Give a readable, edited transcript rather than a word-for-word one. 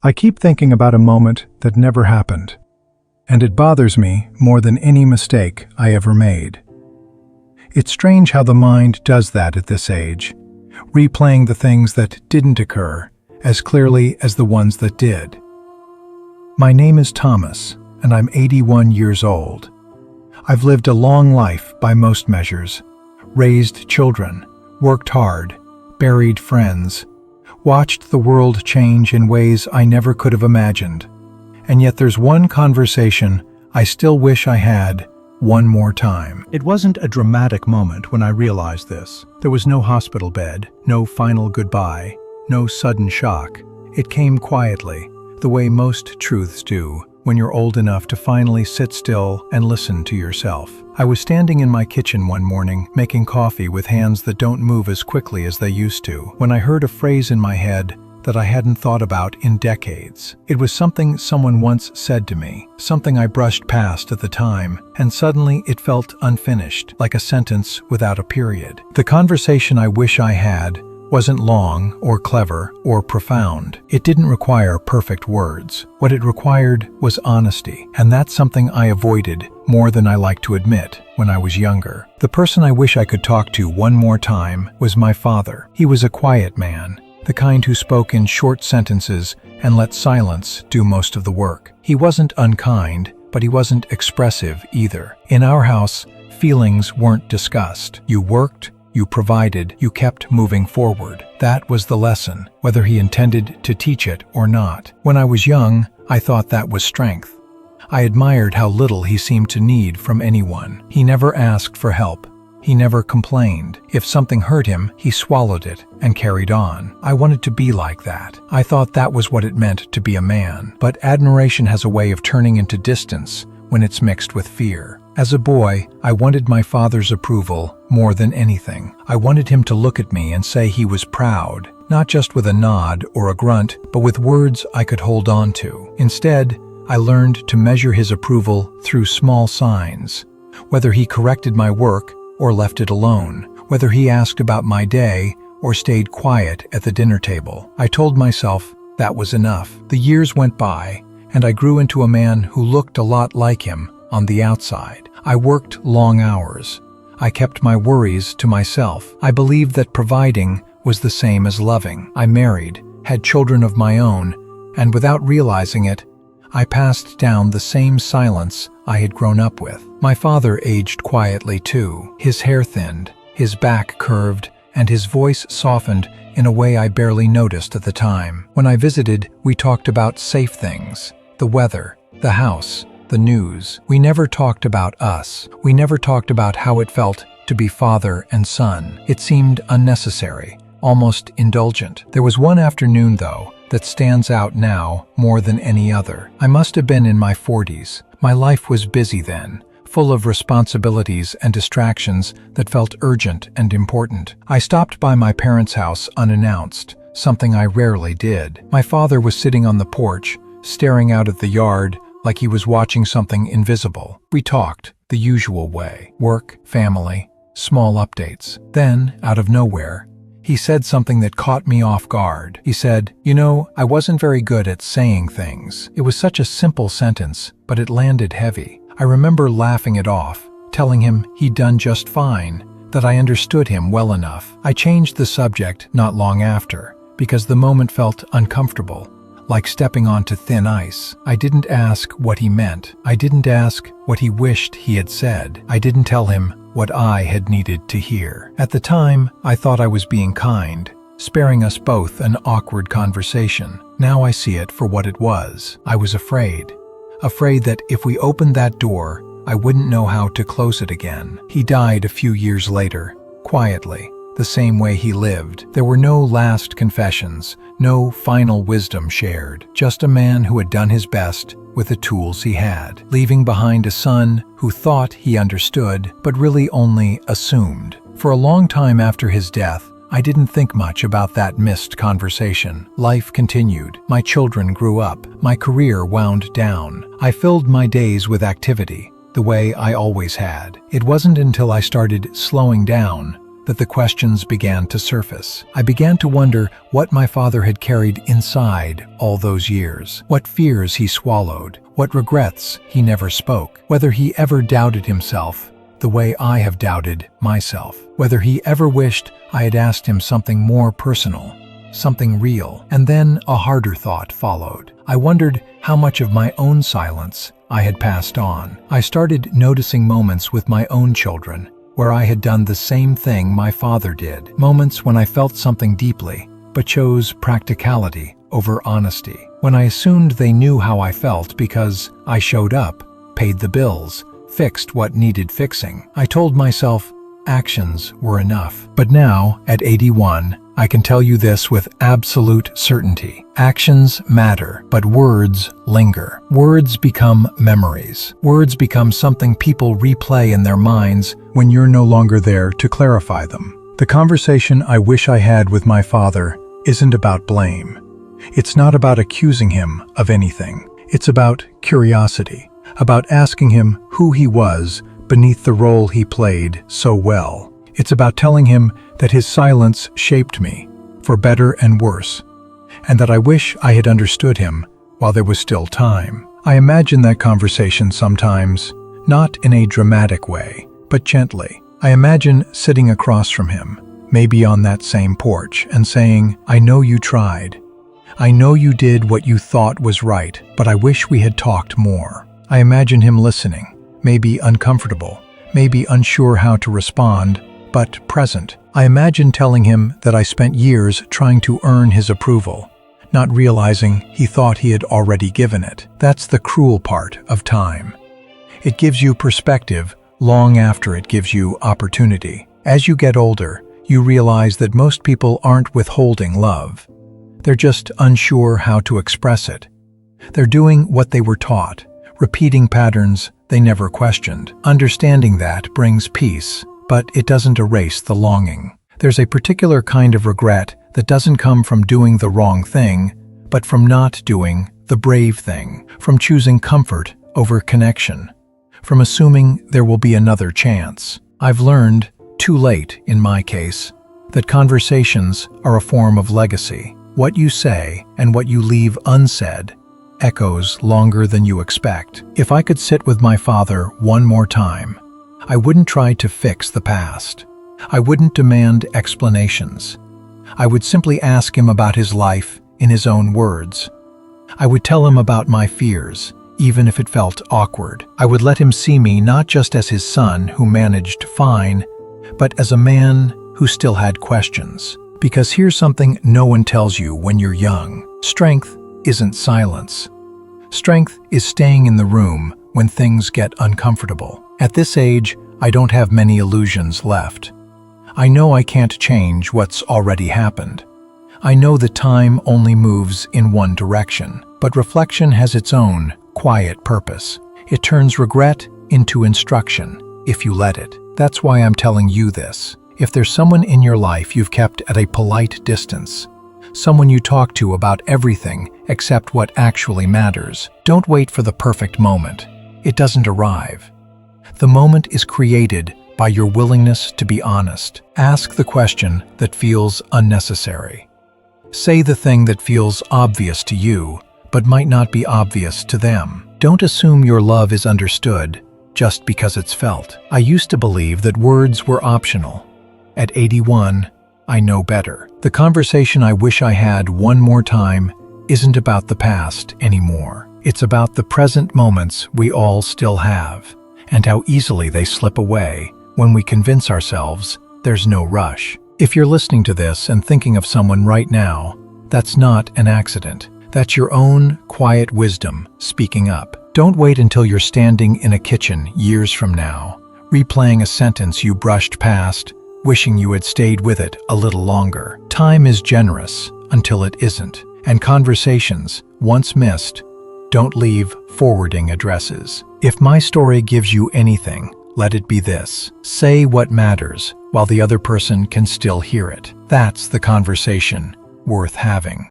I keep thinking about a moment that never happened, and it bothers me more than any mistake I ever made. It's strange how the mind does that at this age, replaying the things that didn't occur as clearly as the ones that did. My name is Thomas, and I'm 81 years old. I've lived a long life by most measures, raised children, worked hard, buried friends, watched the world change in ways I never could have imagined. And yet there's one conversation I still wish I had one more time. It wasn't a dramatic moment when I realized this. There was no hospital bed, no final goodbye, no sudden shock. It came quietly, the way most truths do, when you're old enough to finally sit still and listen to yourself. I was standing in my kitchen one morning, making coffee with hands that don't move as quickly as they used to, when I heard a phrase in my head that I hadn't thought about in decades. It was something someone once said to me, something I brushed past at the time, and suddenly it felt unfinished, like a sentence without a period. The conversation I wish I had wasn't long or clever or profound. It didn't require perfect words. What it required was honesty, and that's something I avoided more than I like to admit when I was younger. The person I wish I could talk to one more time was my father. He was a quiet man, the kind who spoke in short sentences and let silence do most of the work. He wasn't unkind, but he wasn't expressive either. In our house, feelings weren't discussed. You worked, you provided, you kept moving forward. That was the lesson, whether he intended to teach it or not. When I was young, I thought that was strength. I admired how little he seemed to need from anyone. He never asked for help. He never complained. If something hurt him, he swallowed it and carried on. I wanted to be like that. I thought that was what it meant to be a man. But admiration has a way of turning into distance when it's mixed with fear. As a boy, I wanted my father's approval more than anything. I wanted him to look at me and say he was proud, not just with a nod or a grunt, but with words I could hold on to. Instead, I learned to measure his approval through small signs, whether he corrected my work or left it alone, whether he asked about my day or stayed quiet at the dinner table. I told myself that was enough. The years went by, and I grew into a man who looked a lot like him on the outside. I worked long hours. I kept my worries to myself. I believed that providing was the same as loving. I married, had children of my own, and without realizing it, I passed down the same silence I had grown up with. My father aged quietly too. His hair thinned, his back curved, and his voice softened in a way I barely noticed at the time. When I visited, we talked about safe things, the weather, the house, the news. We never talked about us. We never talked about how it felt to be father and son. It seemed unnecessary, almost indulgent. There was one afternoon, though, that stands out now more than any other. I must have been in my 40s. My life was busy then, full of responsibilities and distractions that felt urgent and important. I stopped by my parents' house unannounced, something I rarely did. My father was sitting on the porch, staring out at the yard like he was watching something invisible. We talked the usual way: work, family, small updates. Then, out of nowhere, he said something that caught me off guard. He said, "You know, I wasn't very good at saying things." It was such a simple sentence, but it landed heavy. I remember laughing it off, telling him he'd done just fine, that I understood him well enough. I changed the subject not long after, because the moment felt uncomfortable, like stepping onto thin ice. I didn't ask what he meant. I didn't ask what he wished he had said. I didn't tell him what I had needed to hear. At the time, I thought I was being kind, sparing us both an awkward conversation. Now I see it for what it was. I was afraid that if we opened that door, I wouldn't know how to close it again. He died a few years later, quietly, the same way he lived. There were no last confessions, no final wisdom shared, just a man who had done his best with the tools he had, leaving behind a son who thought he understood, but really only assumed. For a long time after his death, I didn't think much about that missed conversation. Life continued. My children grew up. My career wound down. I filled my days with activity, the way I always had. It wasn't until I started slowing down, that the questions began to surface. I began to wonder what my father had carried inside all those years, what fears he swallowed, what regrets he never spoke, whether he ever doubted himself the way I have doubted myself, whether he ever wished I had asked him something more personal, something real. And then a harder thought followed. I wondered how much of my own silence I had passed on. I started noticing moments with my own children where I had done the same thing my father did. Moments when I felt something deeply, but chose practicality over honesty. When I assumed they knew how I felt because I showed up, paid the bills, fixed what needed fixing. I told myself actions were enough. But now, at 81, I can tell you this with absolute certainty. Actions matter, but words linger. Words become memories. Words become something people replay in their minds when you're no longer there to clarify them. The conversation I wish I had with my father isn't about blame. It's not about accusing him of anything. It's about curiosity, about asking him who he was beneath the role he played so well. It's about telling him that his silence shaped me, for better and worse, and that I wish I had understood him while there was still time. I imagine that conversation sometimes, not in a dramatic way, but gently. I imagine sitting across from him, maybe on that same porch, and saying, "I know you tried. I know you did what you thought was right, but I wish we had talked more." I imagine him listening, maybe uncomfortable, maybe unsure how to respond, but present. I imagine telling him that I spent years trying to earn his approval, not realizing he thought he had already given it. That's the cruel part of time. It gives you perspective long after it gives you opportunity. As you get older, you realize that most people aren't withholding love. They're just unsure how to express it. They're doing what they were taught, repeating patterns they never questioned. Understanding that brings peace, but it doesn't erase the longing. There's a particular kind of regret that doesn't come from doing the wrong thing, but from not doing the brave thing, from choosing comfort over connection, from assuming there will be another chance. I've learned, too late in my case, that conversations are a form of legacy. What you say and what you leave unsaid echoes longer than you expect. If I could sit with my father one more time, I wouldn't try to fix the past. I wouldn't demand explanations. I would simply ask him about his life in his own words. I would tell him about my fears, even if it felt awkward. I would let him see me not just as his son who managed fine, but as a man who still had questions. Because here's something no one tells you when you're young. Strength isn't silence. Strength is staying in the room when things get uncomfortable. At this age, I don't have many illusions left. I know I can't change what's already happened. I know that time only moves in one direction, but reflection has its own quiet purpose. It turns regret into instruction, if you let it. That's why I'm telling you this. If there's someone in your life you've kept at a polite distance, someone you talk to about everything except what actually matters, don't wait for the perfect moment. It doesn't arrive. The moment is created by your willingness to be honest. Ask the question that feels unnecessary. Say the thing that feels obvious to you, but might not be obvious to them. Don't assume your love is understood just because it's felt. I used to believe that words were optional. At 81, I know better. The conversation I wish I had one more time isn't about the past anymore. It's about the present moments we all still have, and how easily they slip away when we convince ourselves there's no rush. If you're listening to this and thinking of someone right now, that's not an accident. That's your own quiet wisdom speaking up. Don't wait until you're standing in a kitchen years from now, replaying a sentence you brushed past, wishing you had stayed with it a little longer. Time is generous until it isn't, and conversations, once missed, don't leave forwarding addresses. If my story gives you anything, let it be this. Say what matters while the other person can still hear it. That's the conversation worth having.